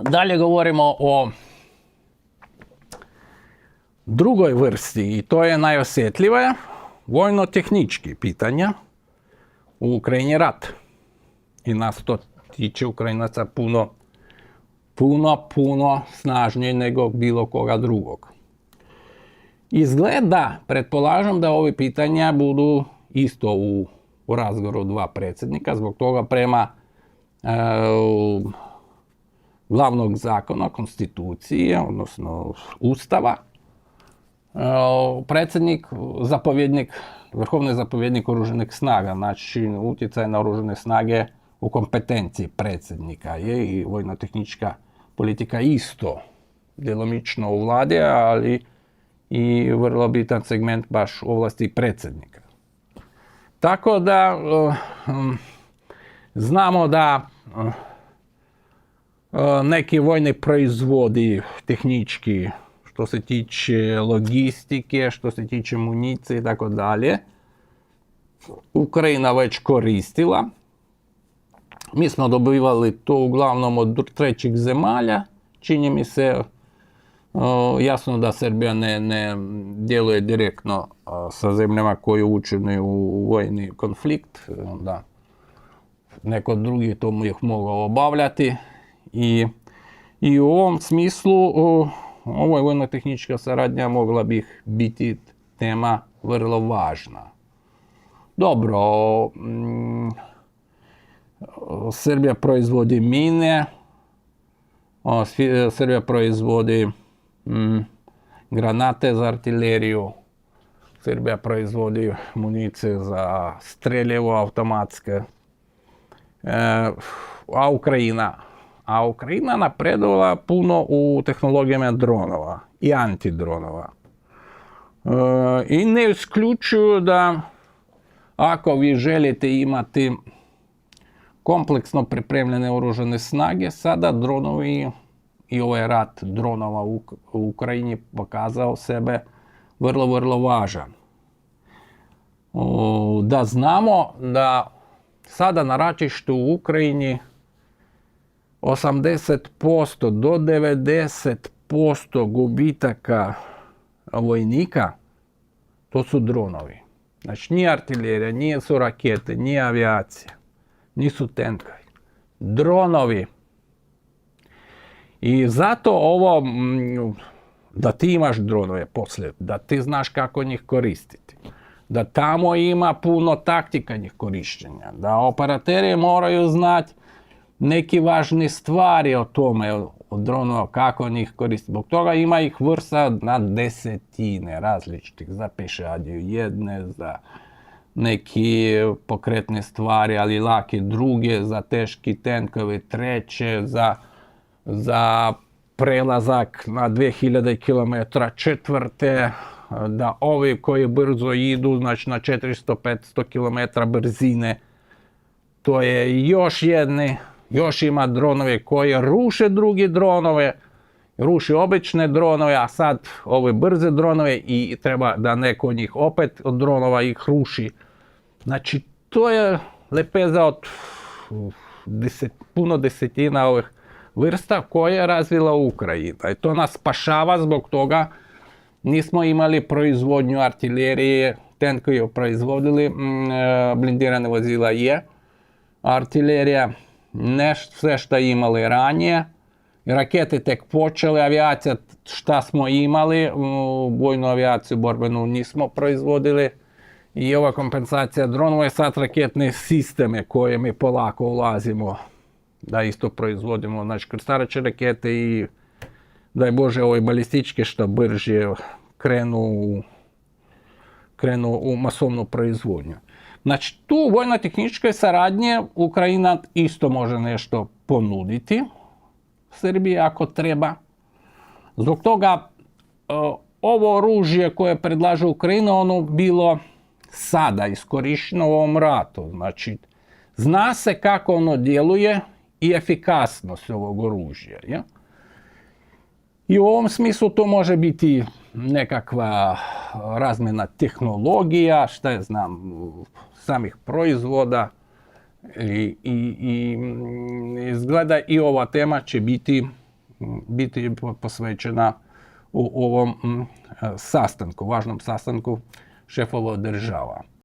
Dalje govorimo o drugoj vrsti i to je najosjetljivija, vojno-tehnički pitanja. U Ukrajini je rat i nas to tiče Ukrajinaca puno snažnije nego bilo koga drugog. Izgleda, pretpolažem da ovi pitanja budu isto u razgovoru dva predsjednika, zbog toga prema glavnog zakona, konstitucije, odnosno ustava, predsjednik, vrhovni zapovjednik oružanih snaga, znači utjecaj na oružane snage u kompetenciji predsjednika je i vojno-tehnička politika isto djelomično u vladi, ali i vrlo bitan segment baš ovlasti predsjednika. Tako da znamo da neki vojni proizvodi tehnički, što se tiče logistike, što se tiče municije i tako dalje, Ukrajina već koristila. Mi smo dobivali to uglavnom od trećih zemalja. Čini mi se jasno da Srbija ne djeluje direktno sa zemljama koje učine u vojni konflikt. Da neko drugi to mu je mogao obavljati. I u ovom smislu ovo vojno-tehnička saradnja mogla bi biti tema vrlo važna. Dobro, Srbija proizvodi mine, Srbija proizvodi granate za artileriju, Srbija proizvodi municije za streljivo automatske, a Ukrajina napredovala puno u tehnologijama dronova i antidronova. I ne isključuju da ako vi želite imati kompleksno pripremljene oružane snage, sada dronovi i ovaj rat dronova u Ukrajini pokazao sebe vrlo važan. Da znamo da sada na ratištu u Ukrajini 80% do 90% gubitaka vojnika to su dronovi. Znači nije artiljerija, nije su rakete, nije avijacija, nisu tenkovi. Dronovi. I zato ovo, da ti imaš dronove poslije, da ti znaš kako njih koristiti, da tamo ima puno taktika njih korištenja, da operateri moraju znati neki važni stvari o tome, od dronova, kako njih koristiti. Zbog toga ima ih vrsta na desetine različitih, za pešadiju jedne, za neki pokretne stvari, ali lake druge, za teški tenkovi treće, za prelazak na 2000 km četvrte, da ovi koji brzo idu, znači na 400-500 km brzine, to je još ima dronove koji ruše drugi dronove, ruši obične dronove, a sad ove brze dronove i treba da neko njih opet od dronova ih ruši. Znači, to je lepeza od puno desetina ovih vrsta koje je razvila Ukrajina. I to nas spašava, zbog toga nismo imali proizvodnju artiljerije, tenkovi proizvodili, blindirane vozila je, artiljerija ne sve što imali ranije, rakete tek počele, avijacija šta smo imali, vojnu avijaciju borbenu nismo proizvodili i ova kompensacija dronova je sad raketne sisteme koje mi polako ulazimo da isto proizvodimo, znači krstareće rakete i daj Bože ove balističke što brže krenu u masovnu proizvodnju. Znači, tu vojno-tehničke saradnje Ukrajina isto može nešto ponuditi Srbiji ako treba. Zbog toga ovo oružje koje predlaže Ukrajina, ono bilo sada iskorišteno u ovom ratu. Znači, zna se kako ono djeluje i efikasnost ovog oružja. Ja? I u ovom smislu to može biti nekakva razmjena tehnologija, šta je znam, samih proizvoda i izgleda i ova tema će biti biti posvećena u ovom sastanku, važnom sastanku šefova država.